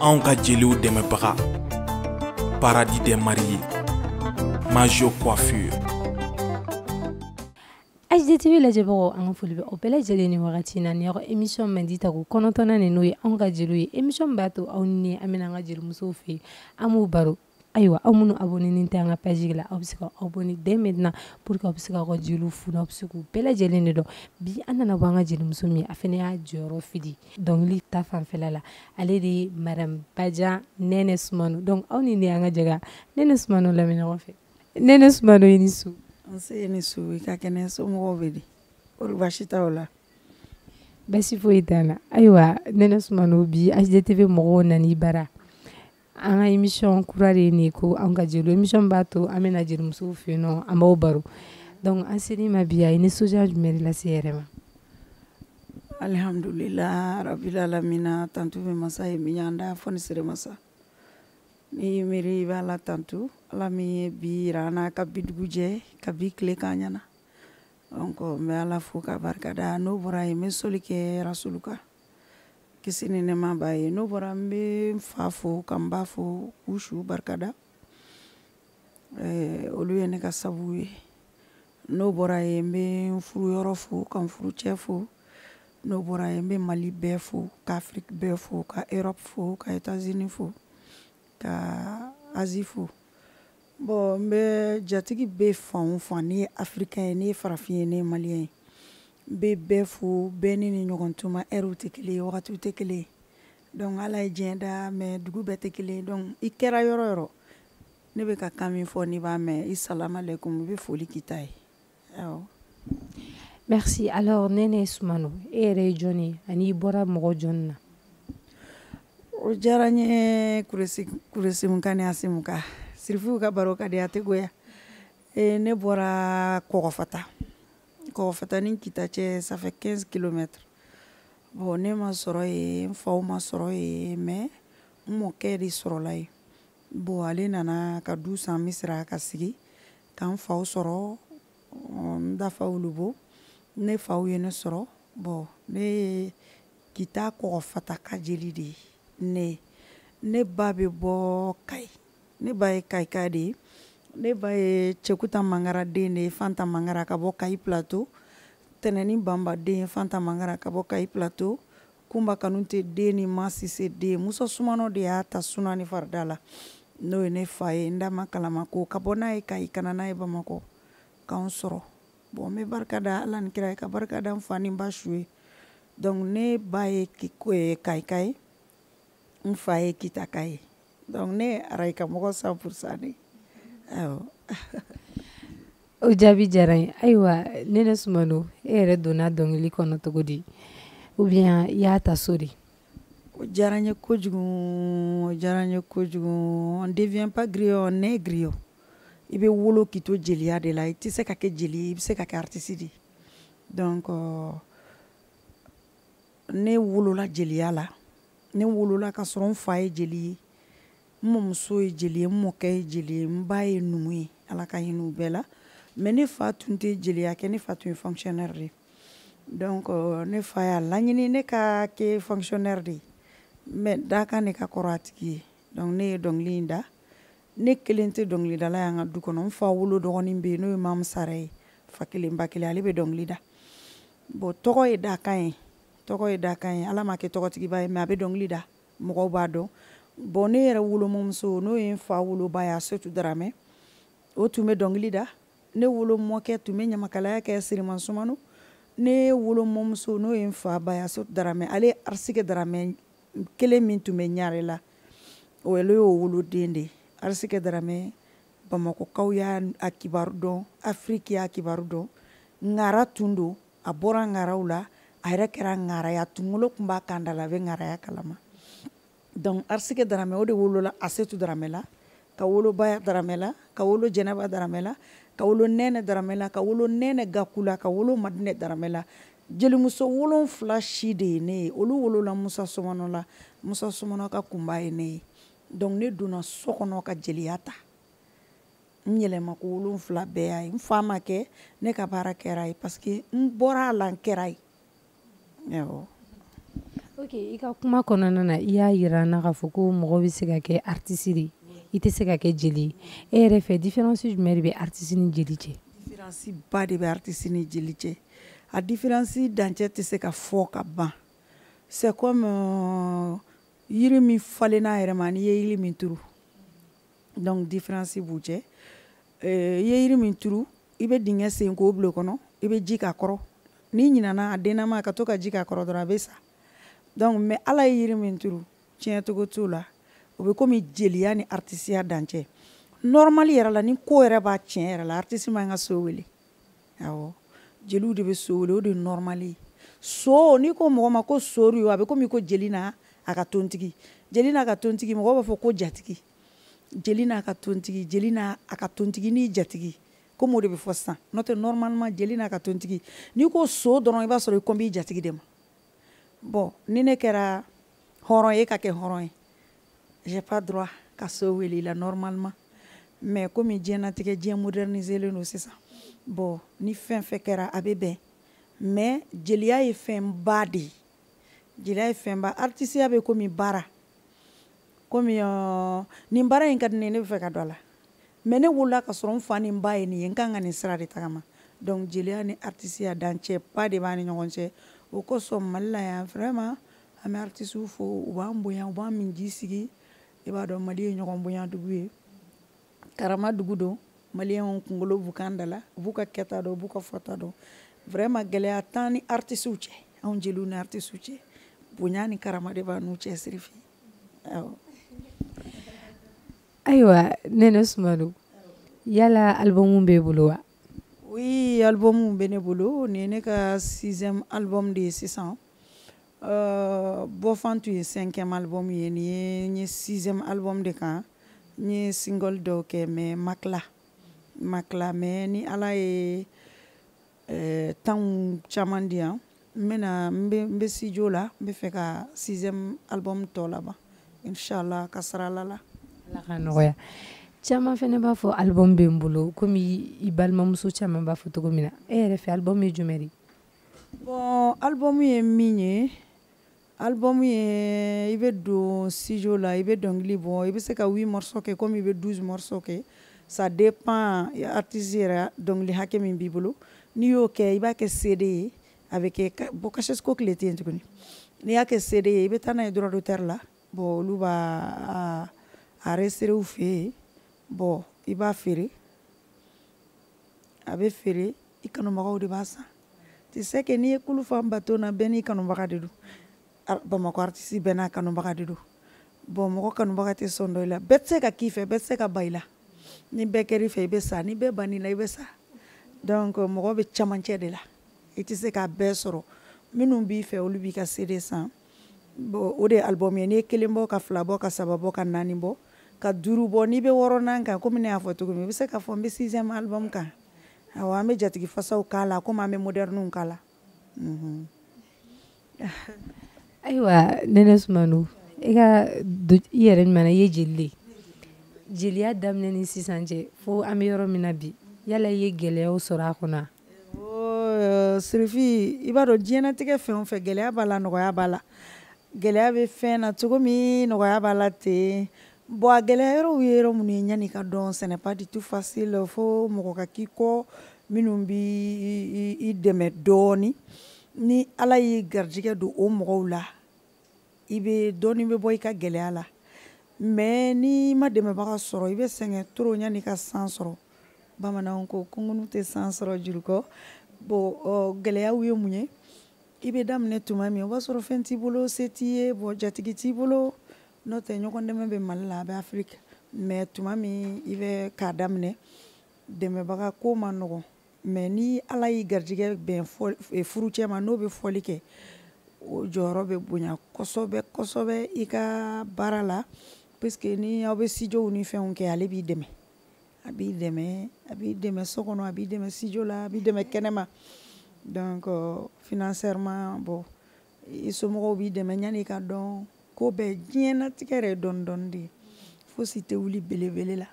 Anw ka jeliw dɛmɛbaga Paradis des mariés Majo coiffure. HDTV lajɛbagaw an ka foli bɛ o bɛɛ lajɛlen ni wagati in na ni aw émission man di ta ko kɔnɔntɔnna ni n'o ye anw ka jeliw ye émission b'a to aw ni an bɛna an ka jelimusow fɛ yen an b'u baro ayiwa aw minnu abonné tɛ an ka page la aw bɛ se ka abonné dès maintenant pour que aw bɛ se k'aw ka jeliw funu aw bɛ se k'u bɛɛ lajɛlen de dɔn bi an nana bɔ an ka jelimuso min a fana y'a jɔyɔrɔ fidi dɔnkili ta fanfɛla la ale de ye Madame Badian Nɛnɛ Sumano donc aw ni ne an ka jɛka Nɛnɛ Sumano lamɛn ɲɔgɔn fɛ Nɛnɛ Sumano i ni su. Anse ni su i ka kɛnɛ somɔgɔw bɛ di olu baasi t'aw la. Basi foyi t'an na ayiwa Nɛnɛ Sumano bi HDTV mɔgɔw nan'i bara an ka émission kura de ye nin ye ko an ka jeliw émission b'a to an bɛna jelimusow fɛ yen nɔ an b'aw baro donc an ser'i ma bi a ye ni soja jumɛn de lase yɛrɛ ma. Alhamdulillah rabil alamina tantu bɛ masa ye min y'an da fɔ ni sere masa ni miiri i b'a la tantu ala min ye bi yira an na ka bi dugu jɛ ka bi tile k'an ɲɛna donc n bɛ ala fo ka barika da n'o bɔra yen n bɛ soli kɛ rasulu kan kisi ni nɛɛma b'a ye n'o bɔra n bɛ n fa fo ka n ba fo k'u su barika da olu ye ne ka sabu ye n'o bɔra yen n bɛ n furu yɔrɔ fo ka n furu cɛ fo n'o bɔra yen n bɛ Mali bɛɛ fo ka Afrique bɛɛ fo ka Europe fo ka États-Unis fo ka Asie fo bon n bɛ jatigi bɛ fan o fan ni ye africain ye ni ye farafin ye ni ye malien ye n bɛ bɛɛ fo bɛɛ ni ɲɔgɔn tuma heure tɛ kelen ye wagatiw tɛ kelen ye donc ala ye diɲɛ da mais dugu bɛɛ tɛ kelen ye donc i kɛra yɔrɔ o yɔrɔ ne bɛ ka kan min fɔ n'i b'a mɛn i salamu aleykum i bɛ foli k'i ta ye awɔ. Merci. Alors Nɛnɛ Sumano e yɛrɛ ye jɔn ye ani i bɔra mɔgɔ jɔn na. O diyara n ye Kuresimuka ni Asimuka sirifuw ka baro ka di a tɛ goya ne bɔra Kɔgɔfata ni Kita cɛ ça fait 15 kilomètres bon ne ma sɔrɔ yen n faw ma sɔrɔ yen mais n mɔkɛ de sɔrɔla yen bon ale nana ka du san Misira ka sigi ka n faw sɔrɔ n dafaw lubo ne faw ye ne sɔrɔ bon ne ye Kita Kɔgɔfata ka jeli de ye ne ba bɛ bɔ Kayi ne ba ye Kayika de ye ne ba ye Cɛkuta Mangara den de ye Fanta Mangara ka bɔ Kayi plateau Tɛnɛni Banba den ye Fanta Mangara ka bɔ Kayi plateau Kunba Kanute den ni Ma Sise den Musa Sumano de y'a ta Suna ni Farida la n'o ye ne fa ye n da ma kalama ko ka bɔ n'a ye Kayi ka na n'a ye Bamakɔ k'anw sɔrɔ bon n bɛ barika da Ala ni kira ye ka barika da n fa ni n ba su ye donc ne ba ye Kayika ye n fa ye Kitaka ye donc ne ye Arayika mɔgɔ 100% de awɔ. O jaabi diyara n ye ayiwa Nɛnɛ Sumano e yɛrɛ donna dɔnkili kɔnɔ cogo di ou bien i y'a ta so de. O diyara n ye kojugu on devient pas griot on est griot i bɛ wolo k'i to jeliya de la i tɛ se ka kɛ jeli ye i bɛ se ka kɛ artiste de donc ne wolola jeliya la ne wolola ka sɔrɔ n fa ye jeli ye n mɔmuso ye jeli ye n mɔkɛ ye jeli ye n ba ye numu ye ala ka hinɛ u bɛɛ la mais ne fa tun tɛ jeliya kɛ ne fa tun ye fonctionnaire de donc ne fa y'a laɲini ne ka kɛ fonctionnaire de mais dakan ne ka kɔrɔ a tigi ye donc ne ye dɔnkili in da ne kelen tɛ dɔnkilidala y'an ka du kɔnɔ n fa wolo dɔgɔnin bɛ yen n'o ye Mamu Sara ye fa kelen ba kelen ale bɛ dɔnkili da bon tɔgɔ ye dakan ye ala ma kɛ tɔgɔtigiba ye mais a bɛ dɔnkili da mɔgɔw b'a dɔn bon ne yɛrɛ wolomuso n'o ye n fa woloba ye Asetu Daramɛ o tun bɛ dɔnkili da ne wolomɔkɛ tun bɛ ɲamakalaya kɛ Siriman Sumano ne wolomɔmuso n'o ye n fa ba ye Asetu Daramɛ ale ye Arsike Daramɛ kelen min tun bɛ Ɲare la o ale y'o woloden de ye Arsike Daramɛ Bamakɔkaw y'a kibaru dɔn Afrique y'a kibaru dɔn Ŋara tun don a bɔra Ŋaraw la a yɛrɛ kɛra Ŋara ye a tunkolo tun b'a kan da la a bɛ Ŋaraya kalama donc Arsike Daramɛ o de wolola Asetu Daramɛ la ka wolo Baya Daramɛ la ka wolo Jɛnɛba Daramɛ la ka wolo Nɛnɛ Daramɛ la ka wolo Nɛnɛ Gaku la ka wolo Madinɛ Daramɛ la jelimuso 7 si de ye ne ye olu wolola Musa Sɔmɔnɔ la Musa Sɔmɔnɔ ka kunba ye ne ye donc ne donna so kɔnɔ ka jeliya ta n yɛlɛma ko 7 bɛɛ y'a ye n fa ma kɛ ne ka baara kɛra ye parce que n bɔra a la n kɛra ye ok i ka kuma kɔnɔna na i y'a yira n na k'a fɔ ko mɔgɔ bɛ se ka kɛ artiste de i tɛ se ka kɛ jeli ye e yɛrɛ fɛ différence jumɛn de bɛ artiste ni jeli cɛ différence ba de bɛ artiste ni jeli cɛ a différence dancɛ tɛ se ka fɔ ka ban c'est comme yiri min falenna yɛrɛ ma n'i ye yiri min turu donc différence b'u cɛ i ye yiri min turu i bɛ dingɛ sen k'o bila o kɔnɔ i bɛ ji k'a kɔrɔ n'i ɲinana a dennama ka to ka ji k'a kɔrɔ dɔrɔn a bɛ sa donc mais ala ye yiri min turu tiɲɛ cogo t'o la o bɛ komi jeliya ni artisiya dancɛ normal yɛrɛ la ni ko yɛrɛ b'a tiɲɛ yɛrɛ la artiste man ka so wele awɔ jeliw de bɛ so wele o de ye normal ye so n'i ko mɔgɔ ma ko sori a bɛ komi ko jeli n'a a ka tontigi jeli n'a ka tontigi mɔgɔ b'a fɔ ko jatigi jeli n'a ka tontigi jeli n'a a ka tontigi ni jatigi comme o de bɛ fɔ sisan n'o tɛ normalement jeli n'a ka tontigi n'i ko so dɔrɔn i b'a sɔrɔ i ko n b'i jatigi de ma bon ni ne kɛra hɔrɔn ye e ka kɛ hɔrɔn ye j'ai pas droit ka so wele i la normalement mais komi diɲɛnatigɛ diɲɛ moderniselen don sisan bon ni fɛn fɛn kɛra a bɛ bɛn mais jeliya ye fɛn ba de ye jeliya ye fɛn ba artisiya bɛ komi baara komi nin baara in ka di ne ye ne bɛ fɛ ka don a la mais ne wolola ka sɔrɔ n fa ni n ba ye nin ye n kan ka nin sira de tagama donc jeliya ni artisiya dancɛ ba de b'a ni ɲɔgɔn cɛ o kosɔn Mali la yan vraiment an bɛ artisiw fo u b'an bonya u b'an min ji sigi i b'a dɔn Mali ye ɲɔgɔn bonya dugu ye karama dugu don maliyɛnw kunkolo b'u kan da la u b'u ka kɛta dɔn u b'u ka fɔta dɔn vraiment gɛlɛya t'an ni artisiw cɛ anw jeliw ni artisiw cɛ bonya ni karama de b'a n'u cɛ siri fɛ awɔ ayiwa Nɛnɛ Sumano yala album b'e bolo wa oui album bɛ ne bolo nin ye ne ka 6e album de ye sisan Bɔfan tun ye 5e album ye nin ye n ye 6e album de kan n ye single dɔw kɛ mais ma tila mais ni ala ye temps caman di yan n bɛ studio la n bɛ fɛ ka 6e album tɔ laban inshallah ka sira ala la ala ka nɔgɔya caman fɛnɛ b'a fɔ album bɛ n bolo komi i balimamuso caman b'a fɔ cogo min na e yɛrɛ fɛ album ye jumɛn de bon album ye min ye album ye i bɛ don studio la i bɛ dɔnkili bɔ i bɛ se ka 8 morceaux kɛ comme i bɛ 12 morceaux kɛ ça dépend artiste yɛrɛ dɔnkili hakɛ min b'i bolo n'i y'o kɛ i b'a kɛ CD ye a bɛ kɛ bon cassette ko tile tɛ yen tuguni n'i y'a kɛ CD ye i bɛ taa n'a ye droit d'auteur la bon olu b'a enregistré u fɛ yen bon i b'a feere a bɛ feere i kanubagaw de b'a san tu sais que n'i ye kulu fan bato na bɛɛ n'i kanubaga de don Bamakɔ artiste bɛɛ n'a kanubaga de don bon mɔgɔ kanubaga tɛ sɔn dɔ i la bɛɛ tɛ se ka k'i fɛ bɛɛ tɛ se ka ba i la ni bɛɛ kɛr'i fɛ i bɛ sa ni bɛɛ ban'i la i bɛ sa donc mɔgɔ bɛ camancɛ de la i tɛ se k'a bɛɛ sɔrɔ minnu b'i fɛ olu b'i ka CD san bon o de ye album ye n'i ye 1 bɔ ka 2 bɔ ka 3 bɔ ka 4 bɔ ka 5 bɔ n'i bɛ 6nan kan komi ne y'a fɔ cogo min i bɛ se k'a fɔ n bɛ 6e album kan awɔ an bɛ jatigi fasaw k'a la komi an bɛ modernew k'a la ayiwa Nɛnɛ Sumano i yɛrɛ ɲuman i ye jeli de jeliya daminɛ ni sisan cɛ fo an bɛ yɔrɔ min na bi yala i ye gɛlɛyaw sɔrɔ a kɔnɔ Sirifi i b'a dɔn diɲɛlatigɛ fɛn o fɛn gɛlɛya b'a la nɔgɔya b'a la gɛlɛya bɛ fɛn na cogo min nɔgɔya b'a la ten bon a gɛlɛya yɔrɔw ye yɔrɔ minnu ye yanni ka dɔn ce n'est pas du tout facile fo mɔgɔ ka k'i kɔ minnu b'i dɛmɛ dɔɔni ni ala y'i garijɛgɛ don o mɔgɔw la i bɛ dɔɔni bɛ bɔ i ka gɛlɛya la mais n'i ma dɛmɛbaga sɔrɔ i bɛ sɛgɛn trop yanni ka san sɔrɔ bamananw ko kɔngɔn tɛ san sɔrɔ juru kɔ bon gɛlɛyaw ye mun ye i bɛ daminɛ tuma min o b'a sɔrɔ fɛn t'i bolo se t'i ye bon jatigi t'i bolo n'o tɛ ɲɔgɔn dɛmɛ bɛ Mali la a bɛ Afiriki mais tuma min i bɛ k'a daminɛ dɛmɛbaga ko ma nɔgɔn mais ni ala y'i garijɛgɛ bɛn furucɛ ma n'o bɛ fɔli kɛ o jɔyɔrɔ bɛ bonya kosɛbɛ kosɛbɛ i ka baara la puisque ni aw bɛ studio ni fɛnw kɛ ale b'i dɛmɛ a b'i dɛmɛ so kɔnɔ a b'i dɛmɛ studio la a b'i dɛmɛ kɛnɛma donc financièrement bon i somɔgɔw b'i dɛmɛ ɲani ka dɔn ko bɛɛ diɲɛnatigɛ yɛrɛ dɔɔni dɔɔni de fo si tɛ wuli belebele la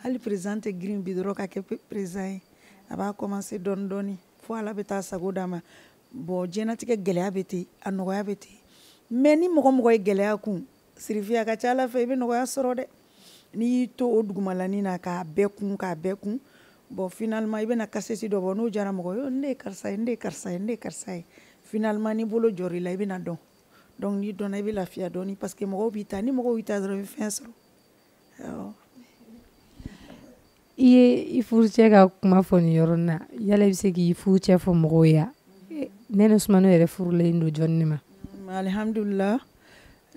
hali président tɛ girin bi dɔrɔn ka kɛ président ye a b'a commencer dɔɔni dɔɔni fo ala bɛ taa sago d'a ma bon diɲɛnatigɛ gɛlɛya bɛ ten a nɔgɔya bɛ ten mais ni mɔgɔ mɔgɔ ye gɛlɛya kun sirifi a ka ca ala fɛ i bɛ nɔgɔya sɔrɔ dɛ n'i y'i to o dugumalanin na k'a bɛɛ kun bon finalement i bɛna kasɛti dɔ bɔ n'o jara mɔgɔ ye ne ye karisa ye ne ye karisa ye ne ye karisa ye finalement ni bolo jɔr'i la i bɛna dɔn donc n'i dɔnna i bɛ lafiya dɔɔni parce que mɔgɔw b'i ta ni mɔgɔw y'i ta dɔrɔn i bɛ fɛn sɔrɔ i ye i furucɛ ka kuma fɔ nin yɔrɔ na yala i bɛ se k'i furucɛ fɔ mɔgɔw ye Nene Sumano yɛrɛ furulen don jɔnni de ma alhamdulillah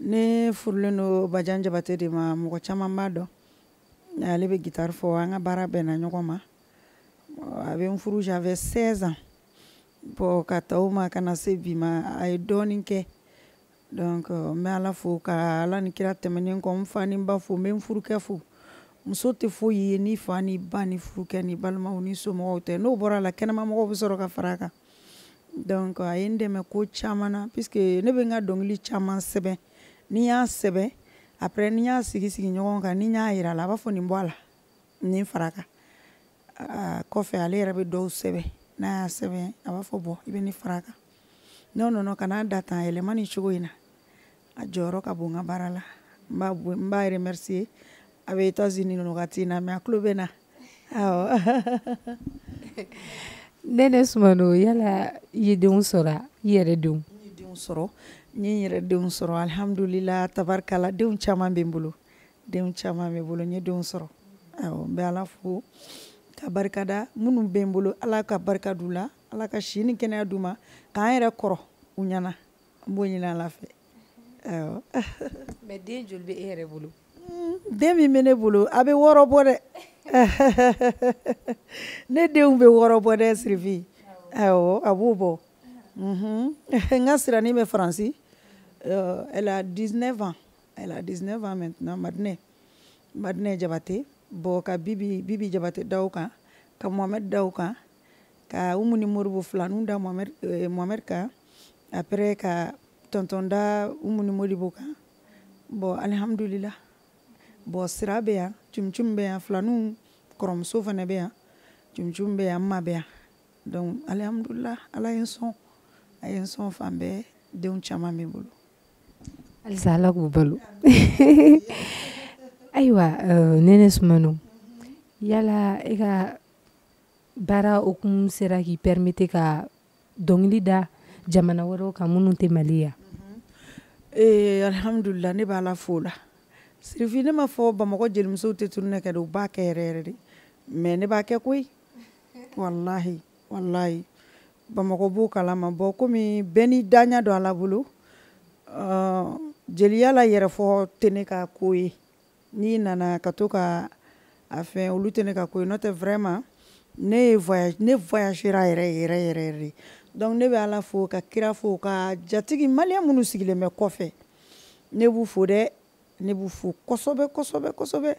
ne furulen don Badian Jabate de ma mɔgɔ caman b'a dɔn ale bɛ guitare fɔ an ka baara bɛnna ɲɔgɔn ma a bɛ n furu j'avais 16 ans bon ka ta o ma ka na se bi ma a ye dɔɔnin kɛ donc n bɛ ala fo ka ala ni kira tɛmɛnen kɔ n fa ni n ba fo n bɛ n furukɛ fo muso tɛ foyi ye ni fa ni ba ni furukɛ ni balimaw ni somɔgɔw tɛ n'o bɔra la kɛnɛmamɔgɔw bɛ sɔrɔ ka fara a kan donc a ye n dɛmɛ ko caman na puisque ne bɛ n ka dɔnkili caman sɛbɛn ni y'a sɛbɛn après ni y'a sigi ɲɔgɔn kan ni y'a yira a la a b'a fɔ nin bɔ a la nin fara a kan kɔfɛ ale yɛrɛ bɛ dɔw sɛbɛn n'a y'a sɛbɛn a b'a fɔ bɔ i bɛ nin fara a kan n'o nana ka n'a da tan yɛlɛma nin cogo in na a jɔyɔrɔ ka bon n ka baara la n b'a remercier a bɛ États-Unis nin wagati in na mais a tulo bɛ n na awɔ Nene Sumano yala i ye denw sɔrɔ i yɛrɛ denw n ye denw sɔrɔ n ye n yɛrɛ denw sɔrɔ alhamdulillah tabarikala denw caman bɛ n bolo n ye denw sɔrɔ awɔ n bɛ ala fo ka barikada minnu bɛ n bolo ala ka barika d'u la ala ka si ni kɛnɛya d'u ma k'an yɛrɛ kɔrɔ u ɲɛna n b'o ɲini ala fɛ awɔ mais den joli bɛ e yɛrɛ bolo den min bɛ ne bolo a bɛ 6 bɔ dɛ ne denw bɛ 6 bɔ dɛ Sirifi awɔ a b'o bɔ n ka sirani bɛ Faransi elle a 19 ans maintenant Madinɛ Jabate bon ka Bibi Jabate da o kan ka Mohamed da o kan ka Umu ni Moribo filaninw da Mohamed kan après ka tonton da Umu ni Moribo kan bon alhamdulillah bon sira bɛ yan cumcum bɛ yan filaninw kɔrɔmuso fana bɛ yan cumcum bɛ yan n ma bɛ yan donc alhamdulillah ala ye n sɔn a ye n sɔn fan bɛɛ denw caman bɛ n bolo halisa ala k'u balo ayiwa Nene Sumano yala e ka baara hokumu sera k'i permettre ka dɔnkili da jamana wɛrɛw kan minnu tɛ Mali yan alhamdulillah ne b'a ala fo la Sirifi ne ma fɔ Bamakɔ jelimusow tɛ tournée kɛ de u b'a kɛ yɛrɛ yɛrɛ de mais ne b'a kɛ koyi wallahi Bamakɔ b'o kalama bon komi bɛɛ n'i daɲa don ala bolo jeliya la yɛrɛfɔ tɛ ne ka ko ye n'i nana ka to ka a fɛn olu tɛ ne ka ko ye n'o tɛ vraiment ne voyagera yɛrɛ de donc ne bɛ ala fo ka kira fo ka jatigi maliyɛn minnu sigilen bɛ kɔfɛ ne b'u fo dɛ ne b'u fo kosɛbɛ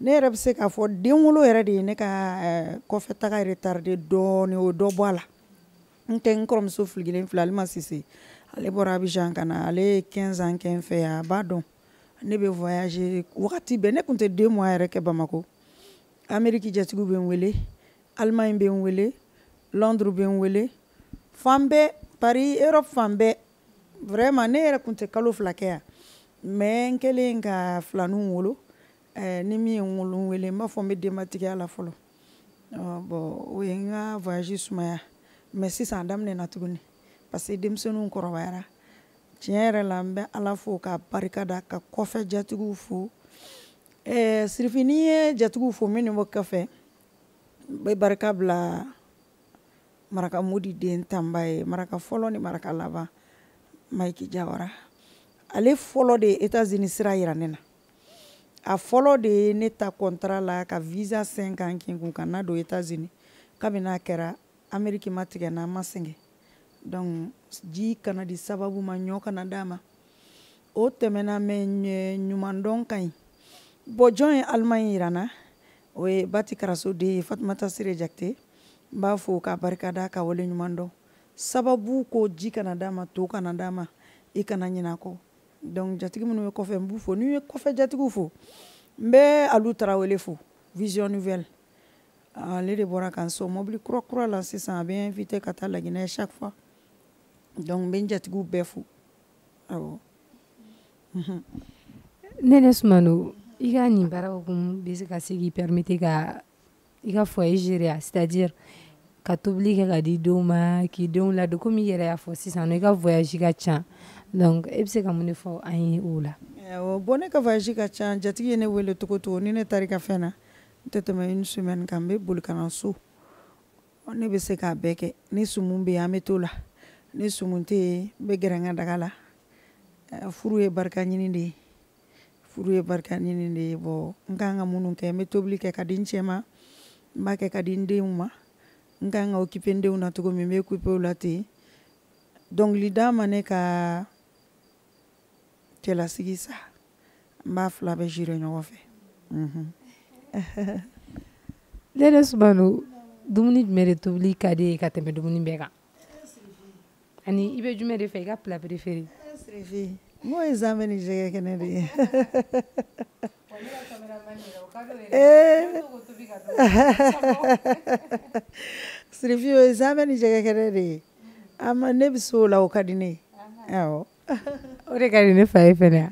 ne yɛrɛ bɛ se k'a fɔ denwolo yɛrɛ de ye ne ka kɔfɛ taga retardé dɔɔni o dɔ bɔ a la n tɛ n kɔrɔmuso fililen filɛ Alima Sise ale bɔra Abidjan ka na ale ye 15 ans kɛ n fɛ yan a b'a dɔn ne bɛ voyager wagati bɛɛ ne tun tɛ 2 mois yɛrɛ kɛ Bamako Amérique jatigiw bɛ n wele Allemagne bɛ n wele Londres bɛ n wele fan bɛɛ Paris Europe fan bɛɛ vraiment ne yɛrɛ tun tɛ kalo 2 kɛ yan mais n kɛlen ka filaninw wolo ni min ye n wolo n wele n b'a fɔ n bɛ denbatigiya la fɔlɔ bon o ye n ka voyage sumaya mais sisan a daminɛna tuguni parce que denmisɛnninw kɔrɔbayara tiɲɛ yɛrɛ la n bɛ ala fo ka barika da ka kɔfɛ jatigiw fo Sirifi n'i ye jatigiw fo minnu bɔ kɔfɛ n bɛ barika bila Maraka Modi den Tamba ye maraka fɔlɔ ni maraka laban Mike Jawara ale fɔlɔ de ye États-Unis sira yira ne na a fɔlɔ de ye ne ta contrat la ka visa 5 ans kɛ n kun ka na don États-Unis kabini a kɛra Amérique ma tigɛ n na an ma sɛgɛn donc ji kana di sababu ma ɲɔ kana d'a ma o tɛmɛna mais ɲumandɔn ka ɲi bon jɔn ye Allemagne yira n na o ye Bati Karaso den ye Fatumata Sire Jakite n b'a fo ka barika da ka wale ɲuman dɔn sababu ko ji kana d'a ma to kana d'a ma i kana ɲinɛ a kɔ donc jatigi minnu bɛ kɔfɛ n b'u fo n'u ye kɔfɛ jatigiw fo n bɛ Alu Tarawele fo Vision Nouvelle ale de bɔra ka n sɔn mobili kura la sisan a bɛ invité ka taa Laginɛ chaque fois donc n bɛ n jatigiw bɛɛ fo awɔ. Nɛnɛ Sumano i ka nin baara hukumu bɛ se ka se k'i permettre ka i ka foyer gérer c'est-à-dire ka tobili kɛ ka di denw ma k'i denw ladon komi i yɛrɛ y'a fɔ sisan i ka voyage ka ca donc e bɛ se ka mun de fɔ an ye o la. Bon ne ka voyage ka ca jatigi ye ne wele togo togo ni ne taara i ka fɛn na n tɛ tɛmɛ une semaine kan n bɛ boli ka na so ne bɛ se k'a bɛɛ kɛ ni sumu bɛ yen an bɛ t'o la ni sumu tɛ yen n bɛ gɛrɛ n ka daga la furu ye barika ɲini de ye furu ye barika ɲini de ye bon n ka kan ka minnu kɛ n bɛ tobili kɛ ka di n cɛ ma n b'a kɛ ka di n denw ma n ka kan ka occuper n denw na cogo min n bɛ occuper o la ten dɔnkili da ma ne ka cɛlasigi sa n b'a fila bɛ gérer ɲɔgɔn fɛ. Nɛnɛ Sumano dumuni jumɛn de tobili ka di ye ka tɛmɛ dumuni bɛɛ kan ani i bɛ jumɛn de fɛ i ka plat préféré. Sirifi n ko ye zanmɛ ni jɛgɛ kɛnɛ de ye. Sirifi o ye zanmɛ ni jɛgɛ kɛnɛ de ye ne bɛ se o la o ka di ne ye awɔ. O de ka di ne fa ye fɛnɛ.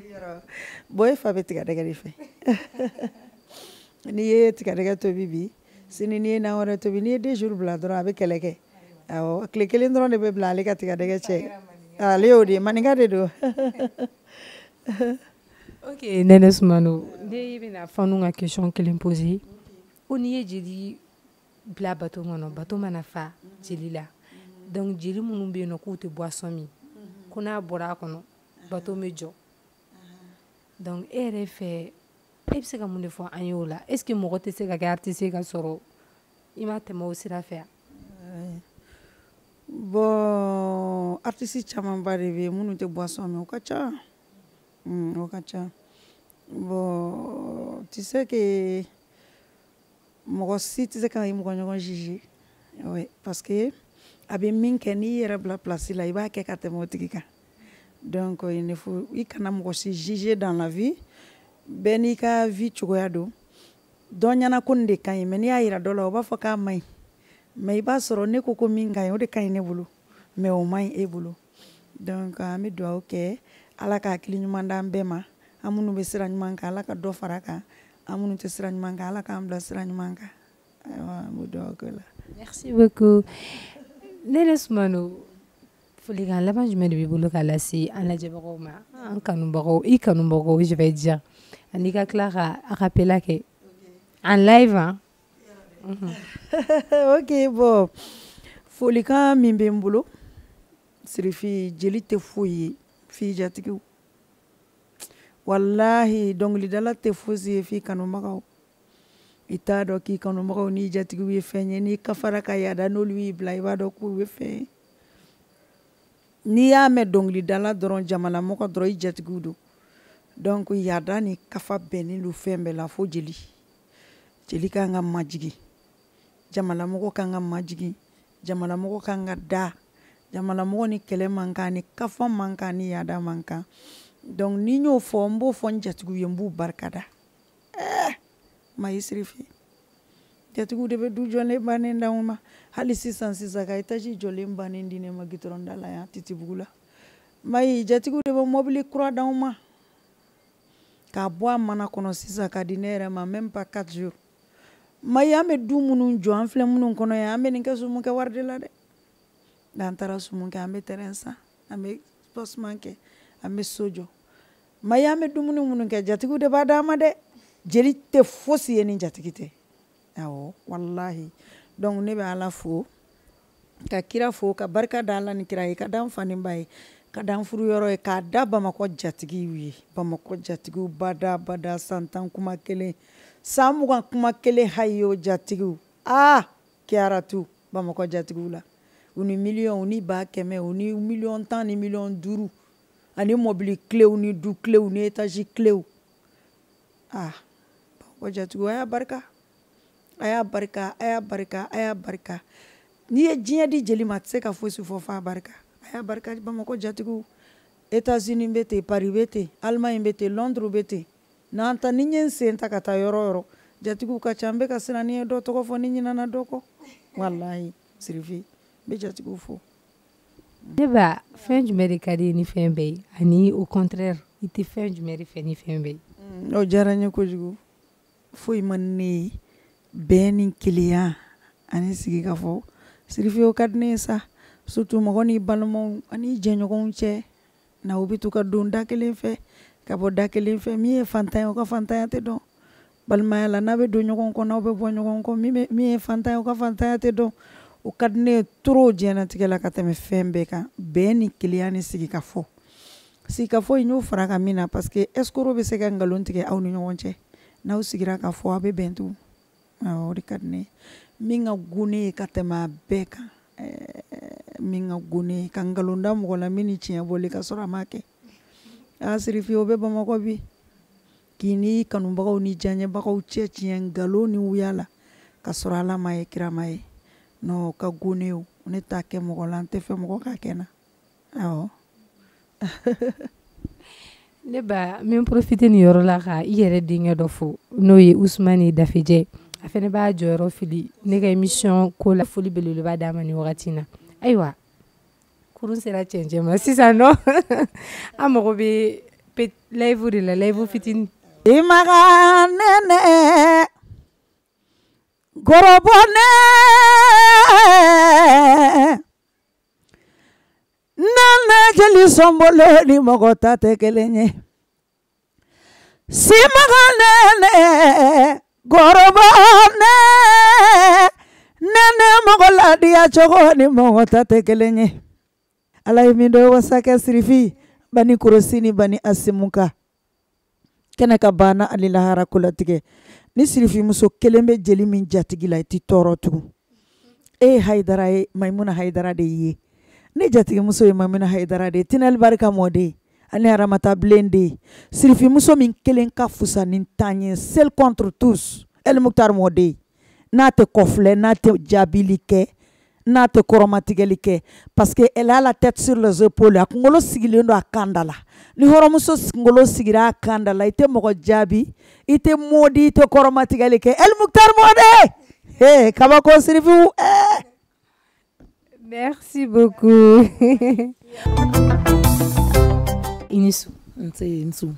Bon e fa bɛ tigadɛgɛ de fɛ n'i ye tigadɛgɛ tobi bi sini n'i ye na wɛrɛ tobi n'i ye 2 jours bila dɔrɔn a bɛ kɛlɛ kɛ awɔ tile 1 dɔrɔn de bɛ bila ale ka tigadɛgɛ cɛ ale y'o de ye maninka de don. Ok Nɛnɛ Sumano ne bɛna fanu ka question kelen poser ko n'i ye jeli bila bato kɔnɔ bato mana fa jeli la donc jeli minnu bɛ yen nɔ k'u tɛ boisson min ko n'a bɔra a kɔnɔ bato bɛ jɔ donc e yɛrɛ fɛ e bɛ se ka mun de fɔ an ye o la est ce que mɔgɔ tɛ se ka kɛ artiste ye ka sɔrɔ i ma tɛmɛ o sira fɛ. Bon artiste camanba de bɛ yen minnu tɛ boisson min o ka ca o ka ca bon tu sais que mɔgɔ si tɛ se ka mɔgɔ ɲɔgɔn juger oui parce que a bɛ min kɛ n'i yɛrɛ bila place la i b'a kɛ ka tɛmɛ o tigi kan donc il ne faut i kana mɔgɔ si juger dans la vie bɛɛ n'i ka vie cogoya don dɔ ɲɛna ko nin de ka ɲi mais n'i y'a yira dɔ la o b'a fɔ k'a man ɲi mais i b'a sɔrɔ ne ko ko min ka ɲi o de ka ɲi ne bolo mais o man ɲi e bolo donc an bɛ dugawu kɛ ala ka hakili ɲuman d'an bɛɛ ma an minnu bɛ sira ɲuman kan ala ka dɔ fara a kan an minnu tɛ sira ɲuman kan ala k'an bila sira ɲuman kan ayiwa an bɛ dugawu kɛ o la. Merci beaucoup Nɛnɛ Sumano folikan laban jumɛn de b'i bolo ka lase an lajɛbagaw ma an kanubagaw i kanubagaw je vais dire ani ka tila ka acapella kɛ en live hein. Ok bon folikan min bɛ n bolo Sirifi jeli tɛ foyi ye f'i jatigiw walahi dɔnkilidala tɛ fosi ye f'i kanubagaw i t'a dɔn k'i kanubagaw n'i jatigiw ye fɛn ye n'i kafara ka yaada n'olu y'i bila i b'a dɔn k'u ye fɛn ye n'i y'a mɛn dɔnkilidala dɔrɔn jamalamɔgɔ dɔrɔn i jatigiw don donc yaada ni kafa bɛnnen don fɛn bɛɛ la fo jeli kan ka majigin jamalamɔgɔ kan ka majigin jamalamɔgɔ kan ka da jamalamɔgɔ ni kɛlɛ man kan ni kafa man kan ni yaada man kan donc ni n y'o fɔ n b'o fɔ n jatigiw ye n b'u barikada Mayi Sirifi jatigiw de bɛ du jɔlen bannen d'anw ma hali sisan ka étage jɔlen bannen di ne ma goudron da la yan Titibugu la Mayi jatigiw de bɛ mobili kura d'anw ma k'a bɔ a mana kɔnɔ sisan ka di ne yɛrɛ ma même pas 4 jours Mayi an bɛ du minnu jɔ an filɛ minnu kɔnɔ yan an bɛ nin kɛ sumu kɛ wari de la dɛ n'an taara sumu kɛ an bɛ terrain san an bɛ sponsement kɛ an bɛ so jɔ Mayi an bɛ dumuni minnu kɛ jatigiw de b'a d'an ma dɛ jeli tɛ fosi ye ni jatigi tɛ awɔ walahi donc ne bɛ ala fo ka kira fo ka barika da ala ni kira ye ka da n fa ni ba ye ka da n furu yɔrɔ ye k'a da bamakɔ jatigiw ye bamakɔ jatigiw bada san 10 kuma kelen san 20 kuma kelen hayo jatigiw kiyaratu bamakɔ jatigiw la u ni miliyɔn u ni ba kɛmɛ u ni miliyɔn 10 ni miliyɔn 5 ani mobili kilew ni du kilew ni étage kilew bamakɔ jatigiw a y'a barika a y'a barika n'i ye diɲɛ di jeli ma a tɛ se ka fosi fɔ f'a barika a y'a barika Bamakɔ jatigiw États-Unis bɛ ten Paris bɛ ten Allemagne bɛ ten Londres bɛ ten n'an ta ni n ye n sen ta ka taa yɔrɔ o yɔrɔ jatigiw ka ca n bɛ ka siran ni n ye dɔ tɔgɔ fɔ ni ɲinana dɔ kɔ walahi Sirifi n bɛ jatigiw fo. Ne ba fɛn jumɛn de ka di ni fɛn bɛɛ ye ani au contraire i tɛ fɛn jumɛn de fɛ ni fɛn bɛɛ ye. O diyara n ye kojugu foyi man di ne ye bɛn ni kelenya ani sigi ka fɔ Sirifi o ka di ne ye sa surtout mɔgɔ n'i balimaw ani jɛɲɔgɔnw cɛ n'aw bɛ to ka don da kelen fɛ ka bɔ da kelen fɛ min ye fantan ye o ka fantanya tɛ dɔn balimaya la n'a bɛ don ɲɔgɔn kɔ n'aw bɛ bɔ ɲɔgɔn kɔ min ye fantan ye o ka fantanya tɛ dɔn o ka di ne ye trop diɲɛlatigɛ la ka tɛmɛ fɛn bɛɛ kan bɛn ni kelenya ni sigi ka fɔ in y'o fara kan min na parce que escroc bɛ se ka nkalon tigɛ aw ni ɲɔgɔn cɛ n'aw sigira ka fɔ aw bɛ bɛn tugun o de ka di ne ye min ka go ne ye ka tɛmɛ a bɛɛ kan min ka go ne ye ka nkalon da mɔgɔ la min ni tiɲɛ bɔli ka sɔrɔ a ma kɛ Sirifi o bɛ Bamakɔ bi k'i ni kanubagaw ni diyaɲɛbagaw cɛ tiɲɛ nkalon ni wuya la ka sɔrɔ Ala ma ye kira ma ye non ka go ne ye ne t'a kɛ mɔgɔ la n tɛ fɛ mɔgɔ ka kɛ n na awɔ. Ne ba min profite ni yɔrɔ la ka i yɛrɛ denkɛ dɔ fo n'o ye Usmani Dafejɛ a fɛnɛ b'a jɔyɔrɔ fili ne ka émission ko la foli belebeleba d'a ma ni wagati na ayiwa kurun sera cɛncɛn ma sisan nɔ an mago bɛ live de la live fitini. I maga nɛnɛ gɔrɔbɔ nɛnɛ jeli sɔnbolo ni mɔgɔ ta tɛ kelen ye si maga nɛnɛ gɔrɔbɔ nɛnɛ mɔgɔ ladiya cogo ni mɔgɔ ta tɛ kelen ye Ala ye min dɔ wasakɛ Sirifi bani Korosini bani Asimuka kɛnɛ ka banna ale lahara kolatigɛ ni Sirifi muso kelen bɛ jeli min jatigi la i ti tɔɔrɔ tugun e ye Hayidara ye Maimuna Hayidara de ye ne jatigi muso ye Maimuna Hayidara de ye Tinɛli Barika mɔden ye ani Aramata Bilen de ye Sirifi muso min kelen ka fusa ni tan ye seul contre tous El Muktar mɔden ye n'a tɛ kɔfilɛ n'a tɛ jaabili kɛ n'a tɛ kɔrɔmatigɛli kɛ parce que elle a la tête sur les épaules a kunkolo sigilen don a kan da la ni hɔrɔnmuso kunkolo sigira a kan da la i tɛ mɔgɔ jaabi i tɛ mɔdi i tɛ kɔrɔmatigɛli kɛ El Muktar mɔden kabako Sirifi Merci beaucoup. Inisu. Nsu.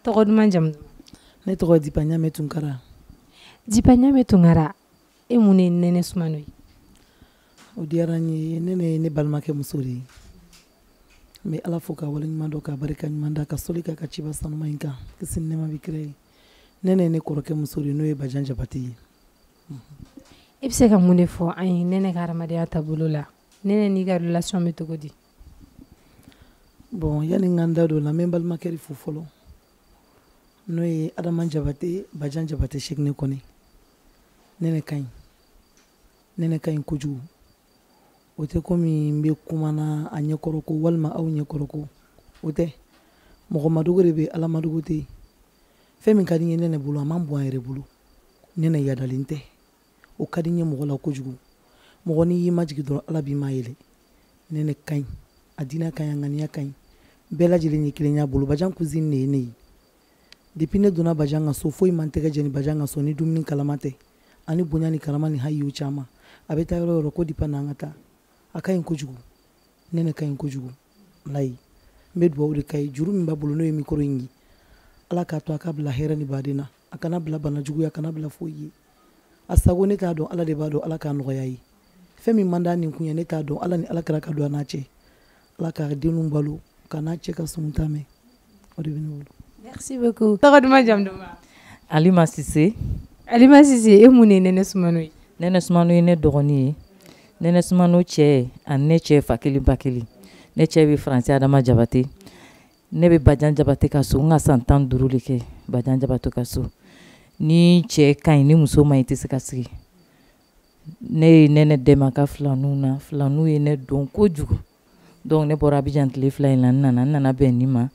Tɔgɔ duman jamu. Ne tɔgɔ Dipa Ɲame Tunkara. Dipa Ɲame Tunkara e mun ye Nɛnɛ Sumano ye? O diyara n ye Nɛnɛ ye ne balimakɛ muso de ye. N bɛ Ala fo ka waleɲuman dɔn ka barika ɲuman da ka soli kɛ ka ciba sanuma in kan kisi ni nɛɛma bɛ kira ye. Nɛnɛ ye ne kɔrɔkɛ muso de ye n'o ye Bajan Jabate ye. I bɛ se ka mun de fɔ an ye Nɛnɛ ka hadamadenya taabolo la Nɛnɛ n'i ka relation bɛ cogo di? Bon yani n ka n da don la n bɛ n balimakɛ de fo fɔlɔ n'o ye Adama Jabate Bajan Jabate Sekine Kɔnɛ. Nɛnɛ ka ɲi Nɛnɛ ka ɲi kojugu o tɛ komi n bɛ kuma na a ɲɛkɔrɔ ko walima aw ɲɛkɔrɔ ko o tɛ mɔgɔ madogo de bɛ Ala madogo tɛ yen fɛn min ka di n ye Nɛnɛ bolo a man bon a yɛrɛ bolo Nɛnɛ yadalen tɛ o ka di n ye mɔgɔ la kojugu mɔgɔ n'i y'i majigin dɔrɔn Ala b'i ma yɛlɛ Nɛnɛ ka ɲi a diinɛ ka ɲi a ŋaniya ka ɲi bɛɛ lajɛlen ye kelen y'a bolo Bajan cousine de ye ne ye depuis ne donna Bajan ka so foyi man tɛgɛ jɛni Bajan ka so ni dumuni kalama tɛ ani bonya ni karama ni hayiw caman a bɛ taa yɔrɔ o yɔrɔ ko Dipa n'an ka taa a ka ɲi kojugu Nɛnɛ ka ɲi kojugu walayi n bɛ dugawu de k'a ye juru min b'a bolo n'o ye micro in ye Ala k'a to a ka bila hɛrɛ ni baden na a kana bila bana juguya a kana bila foyi ye a sago ne t'a dɔn Ala de b'a dɔn Ala k'a nɔgɔya ye fɛn min man d'a nin kun ye ne t'a dɔn Ala ni Alakira ka don a n'a cɛ Ala k'a denw balo k'a n'a cɛ ka sun ta mɛn o de bɛ ne bolo. Merci beaucoup. Tɔgɔ duman jamu duman. Alima Sise. Alima Sise e mun ye Nɛnɛ Sumano ye? Nɛnɛ Sumano ye ne dɔgɔnin ye Nɛnɛ Sumano cɛ ani ne cɛ fa kelen ba kelen ne cɛ bɛ Faransi Adama Jabate ne bɛ Bajan Jabate ka so n ka san 15 de kɛ Bajan Jabate ka so ni cɛ ka ɲi ni muso ma ɲi tɛ se ka sigi ne ye Nɛnɛ dɛmɛ ka filaninw na filaninw ye ne dɔn kojugu donc ne bɔra Abidjan tile 2 in la n nana bɛn nin ma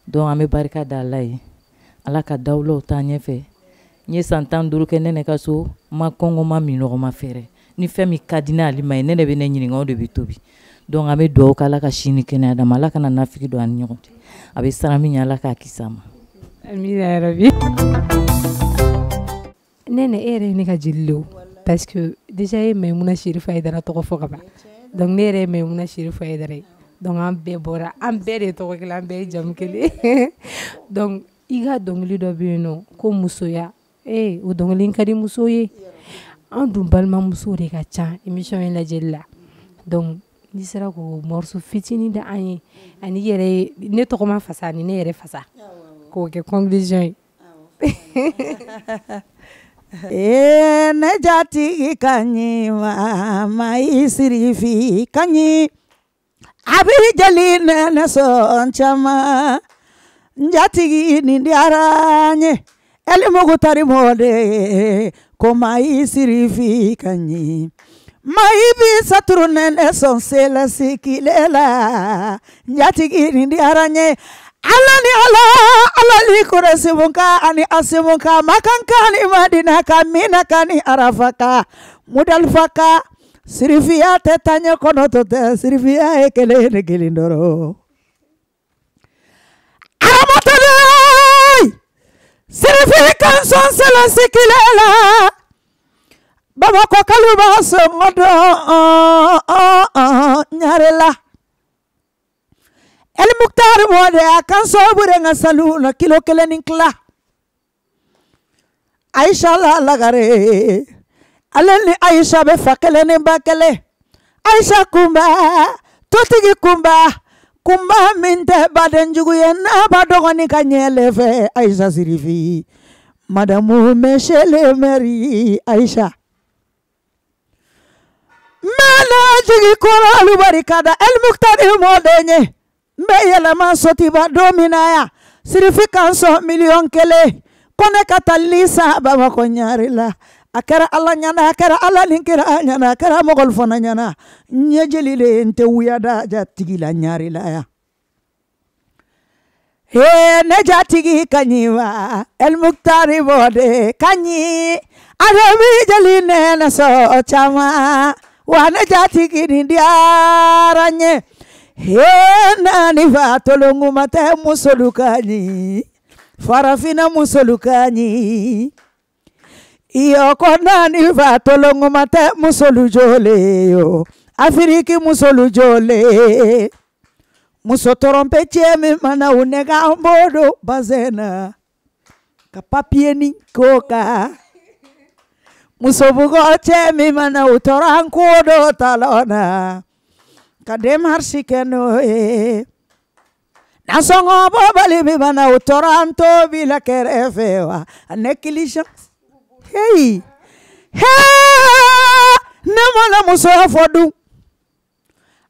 donc an bɛ barika da Ala ye Ala ka dawulaw taa ɲɛfɛ n ye san 15 kɛ Nɛnɛ ka so ma kɔngɔ ma minɔgɔ ma fɛrɛ ni fɛn min ka di n'ale ma ye ne de bɛ ne ɲininka o de bɛ tobi donc an bɛ dugawu kɛ ala ka si ni kɛnɛya d'a ma ala kana nafigi don an ni ɲɔgɔn cɛ a bɛ siran min ɲɛ ala k'a kisi a ma. amina yarabi. Nene e yɛrɛ ye ne ka jeli le o parce que déjà e Maimouna Chérifou Aidara tɔgɔ fɔ ka ban donc ne yɛrɛ ye Maimouna Chérifou Aidara ye donc an bɛɛ bɔra an bɛɛ de tɔgɔ kelen an bɛɛ ye jamu kelen donc i ka dɔnkili dɔ bɛ yen nɔ ko musoya o dɔnkili ka di muso ye an dun balimamusow de ka ca émission in lajɛli la donc n'i sera k'o morceau fitinin da an ye ani yɛrɛ ye ne tɔgɔ ma fasa ani ne yɛrɛ fasa k'o kɛ conclusion ye. Ne jatigi ka ɲi ma i sirifi ka ɲi a bɛ jeli nɛnɛ sɔn caman jatigi nin diyara n ye Elimugu tari mɔde ko ma i sirifi ka ɲi ma i bi saturu nɛnɛ sɔn selasi kile la jatigi nin diyara n ye ala ni ala ni koresimuka ani asimuka makanka ni madina ka mina ka ni arafa ka mudalifa ka sirifiya tɛ taɲɛ kɔnɔ to tɛ sirifiya ye kelen ni kelen dɔrɔn aramatɔlɛ sirifi kan sɔn selasi kile la Bamako kaluba sɔngɔ dɔn ɲare la El Mukhtar mode a kan sobure nga salu na kilo kelen ni kla Aisha la lagare aleni Aisha be fa kelen ni ba kele Aisha kumba totigi kumba minte baden jugu ye na ba dogoni ka nyele fe Aisha sirifi Madame Monsieur le maire Aisha mala jigi koralu barikada El Mukhtar mode nye mbe yɛlɛma sotiba dominaya sirifi kan sɔn miliyɔn kelen ko ne ka taa lisa Bamako ɲari la a kɛra ala ɲana a kɛra ala ni kira ɲana a kɛra mɔgɔlu fana ɲana ɲɛ jeli le n tɛ wuyada jatigi la ɲari la ya ne jatigi ka ɲi wa El Mukhtar bɔde ka ɲi a bɛ mi jeli nɛnɛ sɔn caman wa ne jatigi nin diyara n ye nani va tolongu mate musolukani farafina musolukani iyo ko nani va tolongu mate musolujole yo Afriki musolujole muso trompe chemi mana unega ambodo bazena ka papier ni koka muso bugo chemi mana utorankodo talona kadem harsikeno nasongo bobali mi bana utoranto bila kerefewa nekilisha hey nemala muso fodu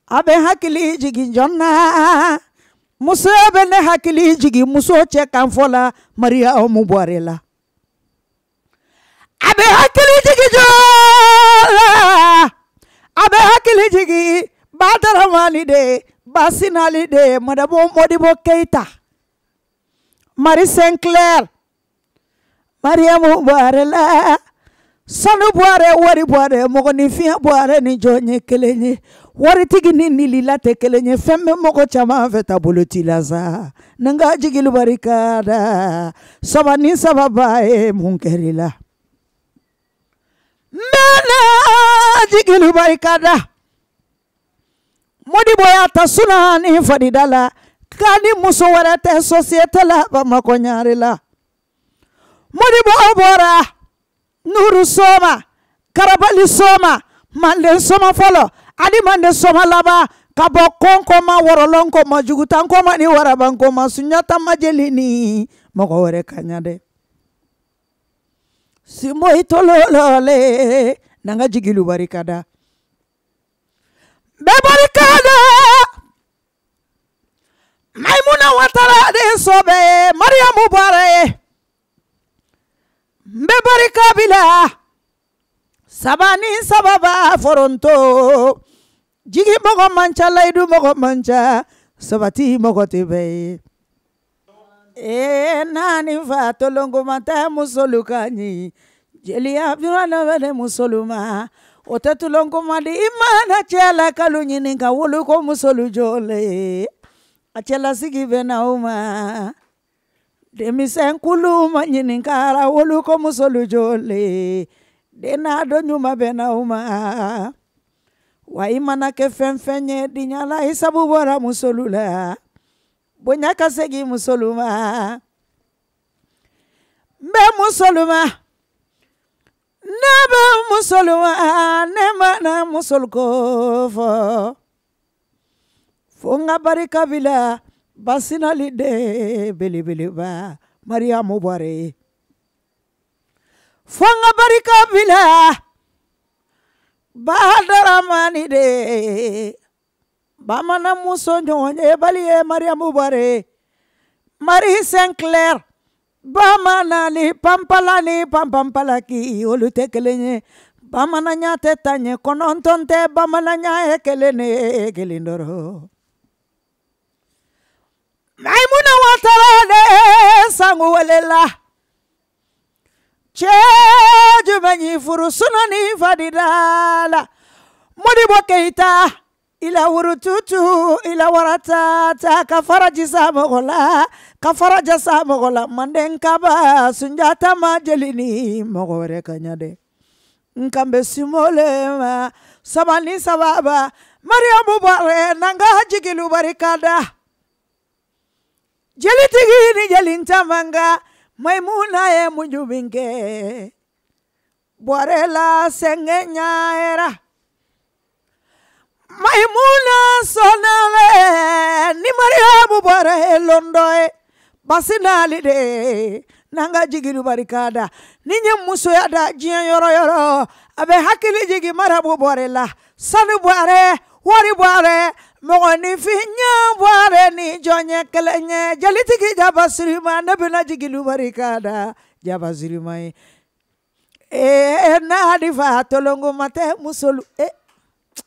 abe hakili jigi jonna muso be ne hakili jigi muso che kan fola Maria omu boarela abe hakili jigi jonna abe hakili jigi Badaramani de Basinali de Madame Modibo Keita Marie Sinclair Mariamu Boarela Sanu Boare Wari Boare Mogoni Fia Boare ni Jonye Kelenye Wari tigi ni nilila te kelenye Femme mogo chama veta buluti laza Nanga jigilu barikada Sabani sababae munkerila Mena jigilu barikada Modibo ya tasuna ni fadidala kani muso wɛrɛ tɛ société la Bamako ɲari la Modibo bɔra Nuru Soma Karabali Soma Mande Soma fɔlɔ ani Mande Soma laban ka bɔ kɔnkɔma wɔrɔlɔnkɔma jugutankɔma ni warabankɔma Sunjata Majeli ni mɔgɔ wɛrɛ ka ɲa dɛ Simbo itololole nanga jigilu barikada Bebarikada Maimouna Watara de sobe Mariamu Bare Bebarikabila Sabani sababa foronto Jigi mogo mancha laidu mogo mancha Sabati mogo tebe nani fa tolongo mata musolukani Jeli abdurana wele musoluma o tɛ tulon ko man di i mana cɛla kalo ɲini ka wolo ko musolu jɔle a cɛlasigi bɛ n'aw ma denmisɛn kulu ma ɲininkara wolo ko musolu jɔle den n'a dɔn ɲuman bɛ n'aw ma wa i mana kɛ fɛn fɛn ye diɲala i sabu bɔra musolu la bonya ka segin musolu ma n bɛ musolu ma ne bɛ musolu ma ne mana musolu ko fɔ fo n ka barika bila basinali de belebeleba Mariamu Bɔre fo n ka barika bila Badaramani de bamana muso ɲɔgɔn ye bali ye Mariamu Bɔre Marie Saint-Clair bamana ni pampala ni pampampalaki olu tɛ kelen ye bamananya tɛ taa ɲɛ kɔnɔntɔn tɛ bamananya ye kelen ne kelen dɔrɔn Maimuna Watara de sango welela cɛ jumɛn y'i furu sunani fadidala Modibo Keita ila wurututu ila waratata ka faraji sa mɔgɔ la ka faraja sa mɔgɔ la Manden kaba Sunjata ma jeli ni mɔgɔ wɛrɛ ka ɲa dɛ nkan bɛ simole ma sabani sababa Mariamu Bɔre nanga jigilu barikada jelitigi ni jelintamanga Maimuna ye munju min kɛ Bɔre la sɛngɛ ɲaɛra Maimuna sonale ni Mariamu Bɔre londo ye basinali de nanga jigilu barikada ni nye musoya da diɲɛ yɔrɔ yɔrɔ a bɛ hakili jigi Mariamu Bɔre la sanu Bɔre wari Bɔre mɔgɔninfin ɲɛ Bɔre ni jɔn ye kelen ye jalitigi Jabasirima ne bɛna jigilu barikada Jabasirima ye na di fa tolongo mate musolu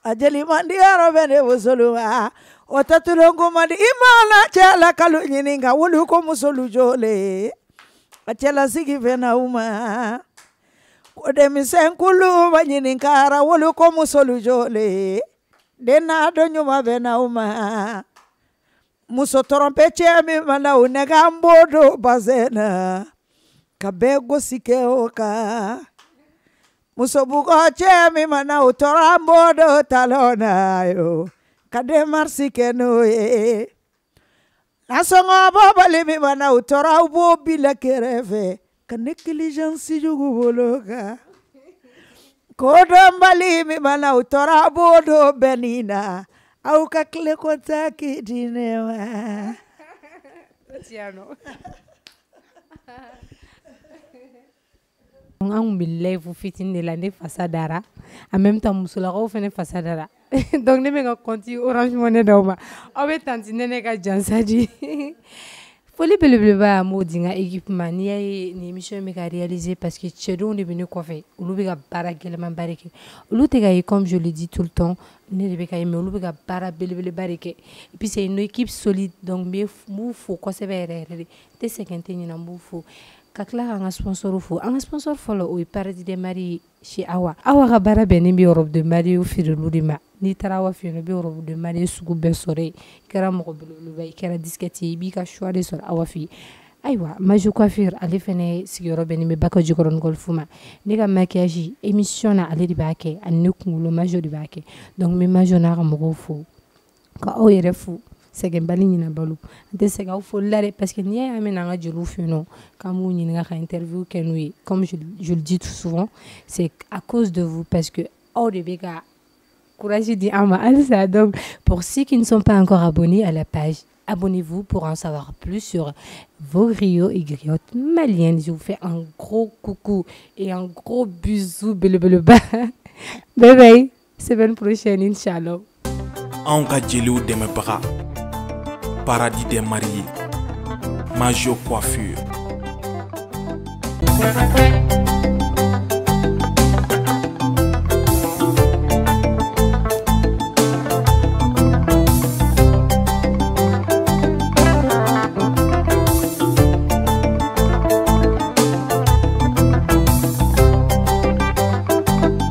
a jeli mandi yaro bene musolu ma o ta tolongo mandi imana cɛla kalo ɲini ka wulu ko musolu jɔle a cɛla sigi bɛna u ma ko denmisɛn kulu ma ɲininkara wulu ko musolu jɔle den n'a dɔn ɲuman bɛna u ma muso tɔrɔnpɛ cɛ min mana u nɛgɛ an b'o don bazɛn na ka bɛɛ gosi kɛ o kan muso bugɔ cɛ min mana u tɔrɔ an b'o don talon na yo ka demarsi kɛ n'o ye nasɔngɔ bɔbali min mana u tɔrɔ aw b'o bila kɛrɛfɛ ka negiligensi jugu bolo kan kodɔnbali min mana u tɔrɔ aw b'o don bɛnni na aw ka tile kota k'i di ne ma. An bɛ lèvre fitinin de la ne fasa dara en même temps musolakaw fana fasa dara donc ne bɛ ka compte Orange Money d'aw ma aw bɛ tanti Nɛnɛ ka jansa di foli belebeleba an b'o di n ka équipe ma n'i y'a ye nin émission bɛ ka réaliser parce que cɛdenw de bɛ ne kɔfɛ olu bɛ ka baara gɛlɛmanba de kɛ olu tɛ ka ye comme je le dis tout le temps ne de bɛ ka ye mais olu bɛ ka baara belebeleba de kɛ et puis c'est une équipe solide donc n b'u fo kosɛbɛ yɛrɛ yɛrɛ de n tɛ sɛgɛn n tɛ ɲinɛ n b'u fo ka tila k'an ka sponsor fo an ka sponsor fɔlɔ o ye Paradis des Maris chez Awa ka baara bɛnnen bɛ robe de mariée feerelu de ma n'i taara Awa fɛ yen nɔ i bɛ robe de mariée sugu bɛɛ sɔrɔ yen i kɛra mɔgɔ belebeleba i kɛra disquette ye i b'i ka choix de sɔrɔ Awa fɛ yen ayiwa Majo Coiffure ale fɛnɛ sigiyɔrɔ bɛnnen bɛ Baka Jikɔrɔni Golf ma ne ka maquillage émission na ale de b'a kɛ ani ne kunkolo Majo de b'a kɛ donc n bɛ Majo n'a ka mɔgɔw fo ka aw yɛrɛ fo sɛgɛnbali ɲina balo n tɛ sɛgɛn aw foli la dɛ parce que n'i y'a mɛn an ka jeliw fɛ yen nɔ k'an b'u ɲininka ka interview kɛ n'u ye comme je le dis tout souvent c'est à cause de vous parce que aw de bɛ ka courage di an ma halisa donc pour ceux qui ne sont pas encore abonnés à la page abonnez-vous pour en savoir plus sur vos griots et griottes maliennes. Je vous fais un gros coucou et un gros bisou belebeleba bye bye semaine prochaine Inch'Allah. Anw ka jeliw dɛmɛbaga Paradis des Maris Majo Coiffure.